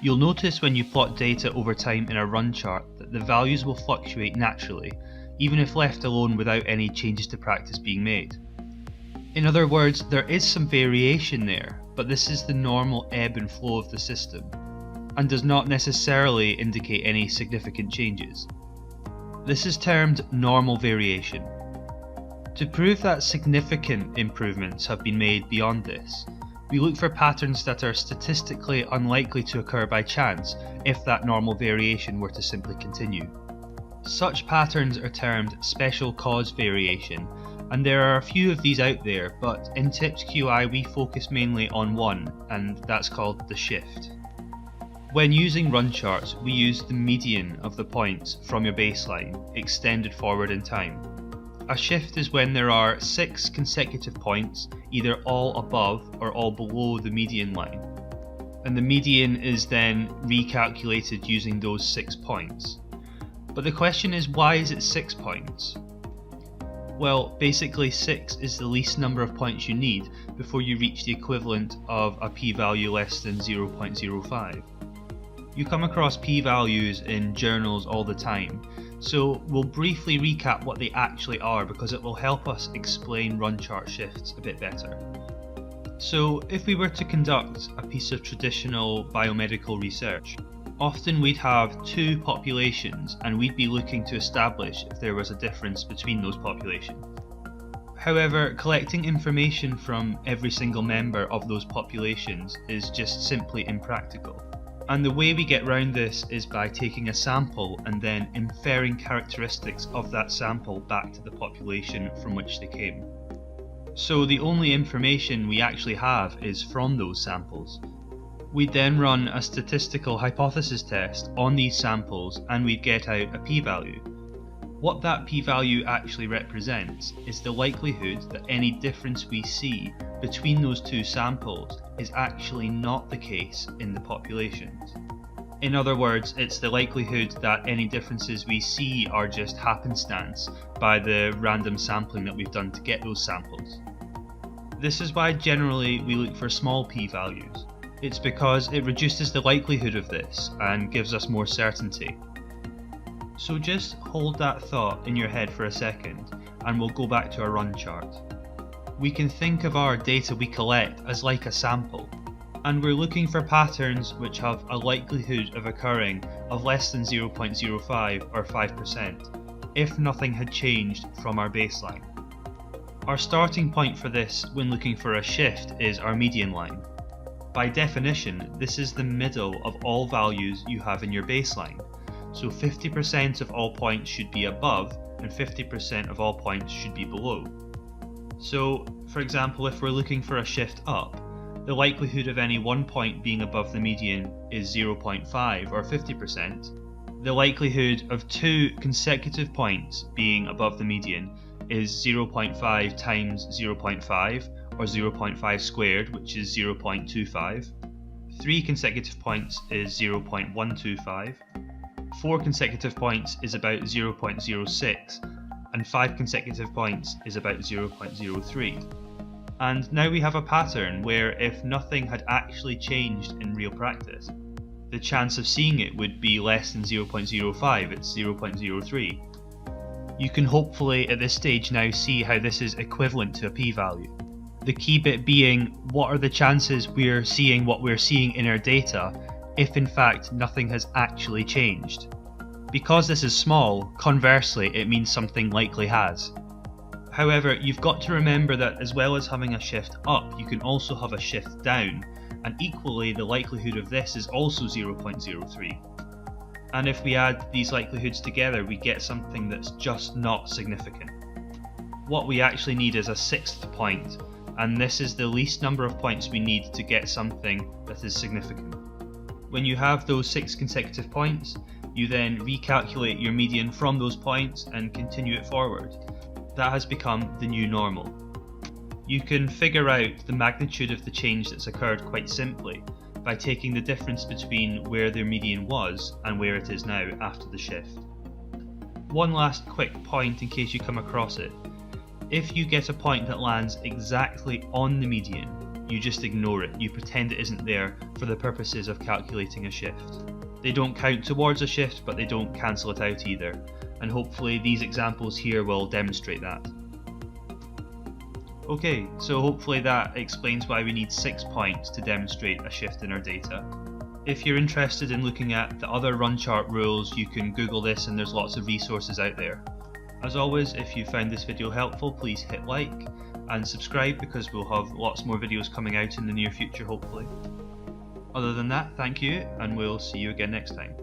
You'll notice when you plot data over time in a run chart that the values will fluctuate naturally, even if left alone without any changes to practice being made. In other words, there is some variation there, but this is the normal ebb and flow of the system, and does not necessarily indicate any significant changes. This is termed normal variation. To prove that significant improvements have been made beyond this, we look for patterns that are statistically unlikely to occur by chance if that normal variation were to simply continue. Such patterns are termed special cause variation, and there are a few of these out there, but in TIPSQI we focus mainly on one, and that's called the shift. When using run charts, we use the median of the points from your baseline, extended forward in time. A shift is when there are 6 consecutive points, either all above or all below the median line, and the median is then recalculated using those 6 points. But the question is, why is it 6 points? Well, basically 6 is the least number of points you need before you reach the equivalent of a p-value less than 0.05. You come across p-values in journals all the time, so we'll briefly recap what they actually are because it will help us explain run chart shifts a bit better. So if we were to conduct a piece of traditional biomedical research, often we'd have 2 populations and we'd be looking to establish if there was a difference between those populations. However, collecting information from every single member of those populations is just simply impractical. And the way we get around this is by taking a sample and then inferring characteristics of that sample back to the population from which they came. So the only information we actually have is from those samples. We'd then run a statistical hypothesis test on these samples and we'd get out a p-value. What that p-value actually represents is the likelihood that any difference we see between those 2 samples is actually not the case in the populations. In other words, it's the likelihood that any differences we see are just happenstance by the random sampling that we've done to get those samples. This is why generally we look for small p-values. It's because it reduces the likelihood of this and gives us more certainty. So just hold that thought in your head for a second and we'll go back to our run chart. We can think of our data we collect as like a sample, and we're looking for patterns which have a likelihood of occurring of less than 0.05 or 5% if nothing had changed from our baseline. Our starting point for this when looking for a shift is our median line. By definition, this is the middle of all values you have in your baseline. So 50% of all points should be above and 50% of all points should be below. So, for example, if we're looking for a shift up, the likelihood of any one point being above the median is 0.5 or 50%. The likelihood of 2 consecutive points being above the median is 0.5 times 0.5 or 0.5 squared, which is 0.25. 3 consecutive points is 0.125. 4 consecutive points is about 0.06, and 5 consecutive points is about 0.03. And now we have a pattern where if nothing had actually changed in real practice, the chance of seeing it would be less than 0.05, it's 0.03. You can hopefully at this stage now see how this is equivalent to a p-value. The key bit being, what are the chances we're seeing what we're seeing in our data if in fact nothing has actually changed? Because this is small, conversely it means something likely has. However, you've got to remember that as well as having a shift up, you can also have a shift down, and equally the likelihood of this is also 0.03. And if we add these likelihoods together, we get something that's just not significant. What we actually need is a 6th point, and this is the least number of points we need to get something that is significant. When you have those 6 consecutive points, you then recalculate your median from those points and continue it forward. That has become the new normal. You can figure out the magnitude of the change that's occurred quite simply by taking the difference between where their median was and where it is now after the shift. One last quick point in case you come across it. If you get a point that lands exactly on the median, you just ignore it. You pretend it isn't there for the purposes of calculating a shift. They don't count towards a shift, but they don't cancel it out either. And hopefully these examples here will demonstrate that. Okay, so hopefully that explains why we need 6 points to demonstrate a shift in our data. If you're interested in looking at the other run chart rules, you can Google this and there's lots of resources out there. As always, if you found this video helpful, please hit like and subscribe because we'll have lots more videos coming out in the near future hopefully. Other than that, thank you and we'll see you again next time.